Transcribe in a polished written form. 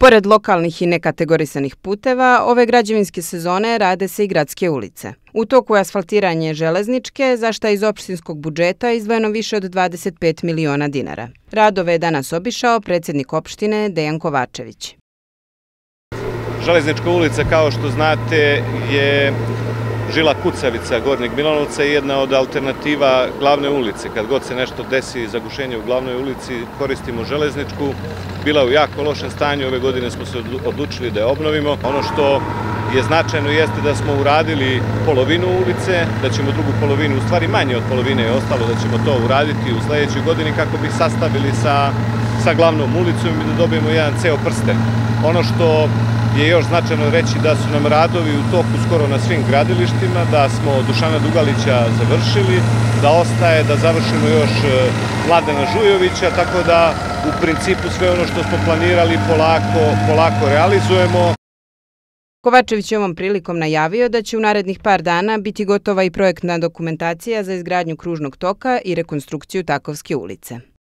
Pored lokalnih i nekategorisanih puteva, ove građevinske sezone rade se i gradske ulice. U toku je asfaltiranje železničke, za šta iz opštinskog budžeta izdvojeno više od 25 miliona dinara. Radove je danas obišao predsjednik opštine Dejan Kovačević. Železnička ulica, kao što znate, je žila kucavica Gornjeg Milanovca i jedna od alternativa glavne ulice. Kad god se nešto desi, zagušenje u glavnoj ulici, koristimo železničku. Bila je u jako lošem stanju, ove godine smo se odlučili da je obnovimo. Ono što je značajno jeste da smo uradili polovinu ulice, da ćemo drugu polovinu, u stvari manje od polovine je ostalo, da ćemo to uraditi u sledećoj godini kako bi sastavili sa glavnom ulicom i da dobijemo jedan ceo prsten. Ono što je još značajno reći da su nam radovi u toku skoro na svim gradilištima, da smo Dušana Dugalića završili, da ostaje da završimo još Mladena Žujovića, tako da u principu sve ono što smo planirali polako realizujemo. Kovačević je ovom prilikom najavio da će u narednih par dana biti gotova i projektna dokumentacija za izgradnju kružnog toka i rekonstrukciju Takovske ulice.